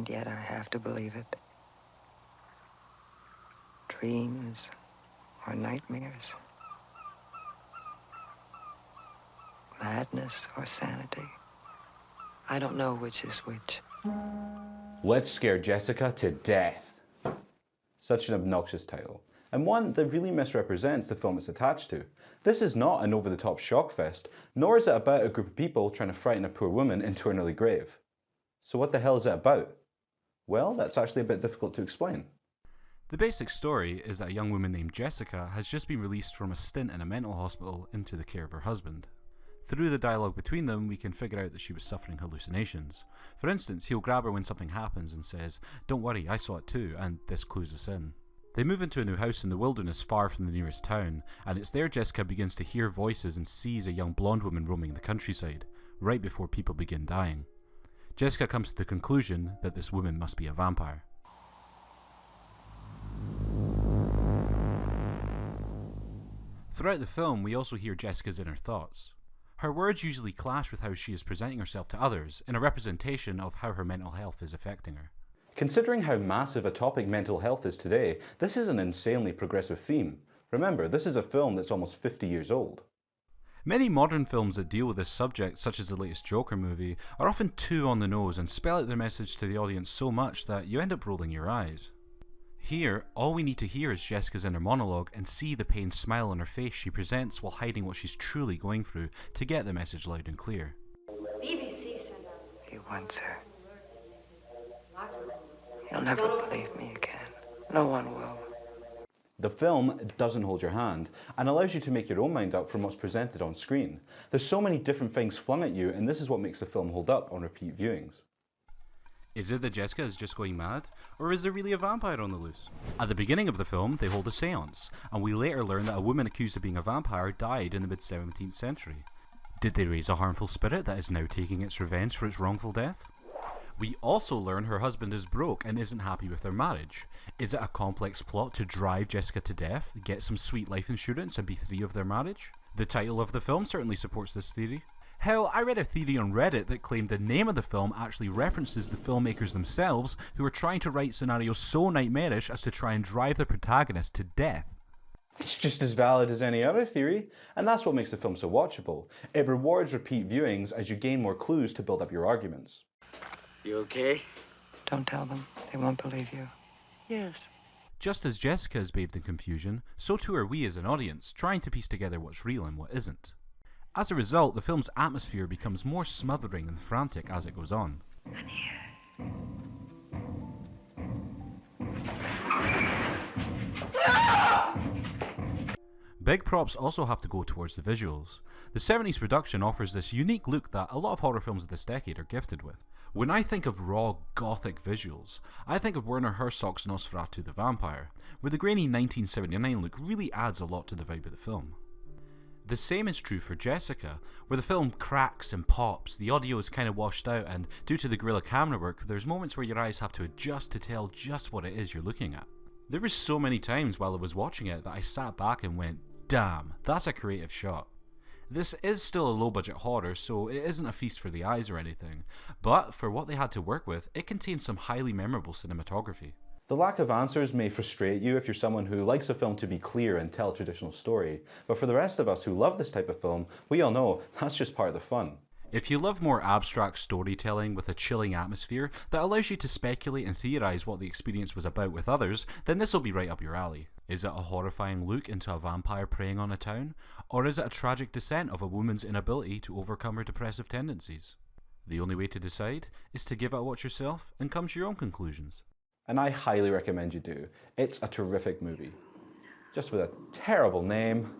And yet I have to believe it. Dreams or nightmares. Madness or sanity. I don't know which is which. Let's Scare Jessica to Death. Such an obnoxious title, and one that really misrepresents the film it's attached to. This is not an over-the-top shock fest, nor is it about a group of people trying to frighten a poor woman into an early grave. So what the hell is it about? Well, that's actually a bit difficult to explain. The basic story is that a young woman named Jessica has just been released from a stint in a mental hospital into the care of her husband. Through the dialogue between them, we can figure out that she was suffering hallucinations. For instance, he'll grab her when something happens and says, "Don't worry, I saw it too," and this clues us in. They move into a new house in the wilderness far from the nearest town, and it's there Jessica begins to hear voices and sees a young blonde woman roaming the countryside, right before people begin dying. Jessica comes to the conclusion that this woman must be a vampire. Throughout the film, we also hear Jessica's inner thoughts. Her words usually clash with how she is presenting herself to others, in a representation of how her mental health is affecting her. Considering how massive a topic mental health is today, this is an insanely progressive theme. Remember, this is a film that's almost 50 years old. Many modern films that deal with this subject, such as the latest Joker movie, are often too on the nose and spell out their message to the audience so much that you end up rolling your eyes. Here, all we need to hear is Jessica's inner monologue and see the pained smile on her face she presents while hiding what she's truly going through to get the message loud and clear. BBC sent out. He wants her. You'll never believe me again. No one will. The film doesn't hold your hand and allows you to make your own mind up from what's presented on screen. There's so many different things flung at you, and this is what makes the film hold up on repeat viewings. Is it that Jessica is just going mad, or is there really a vampire on the loose? At the beginning of the film, they hold a seance, and we later learn that a woman accused of being a vampire died in the mid-17th century. Did they raise a harmful spirit that is now taking its revenge for its wrongful death? We also learn her husband is broke and isn't happy with their marriage. Is it a complex plot to drive Jessica to death, get some sweet life insurance and be free of their marriage? The title of the film certainly supports this theory. Hell, I read a theory on Reddit that claimed the name of the film actually references the filmmakers themselves, who are trying to write scenarios so nightmarish as to try and drive the protagonist to death. It's just as valid as any other theory, and that's what makes the film so watchable. It rewards repeat viewings as you gain more clues to build up your arguments. You okay? Don't tell them. They won't believe you. Yes. Just as Jessica is bathed in confusion, so too are we as an audience, trying to piece together what's real and what isn't. As a result, the film's atmosphere becomes more smothering and frantic as it goes on. Big props also have to go towards the visuals. The 70s production offers this unique look that a lot of horror films of this decade are gifted with. When I think of raw, gothic visuals, I think of Werner Herzog's Nosferatu the Vampire, where the grainy 1979 look really adds a lot to the vibe of the film. The same is true for Jessica, where the film cracks and pops, the audio is kind of washed out, and due to the guerrilla camera work, there's moments where your eyes have to adjust to tell just what it is you're looking at. There were so many times while I was watching it that I sat back and went, damn, that's a creative shot. This is still a low budget horror, so it isn't a feast for the eyes or anything, but for what they had to work with, it contains some highly memorable cinematography. The lack of answers may frustrate you if you're someone who likes a film to be clear and tell a traditional story, but for the rest of us who love this type of film, we all know that's just part of the fun. If you love more abstract storytelling with a chilling atmosphere that allows you to speculate and theorise what the experience was about with others, then this will be right up your alley. Is it a horrifying look into a vampire preying on a town? Or is it a tragic descent of a woman's inability to overcome her depressive tendencies? The only way to decide is to give it a watch yourself and come to your own conclusions. And I highly recommend you do. It's a terrific movie. Just with a terrible name.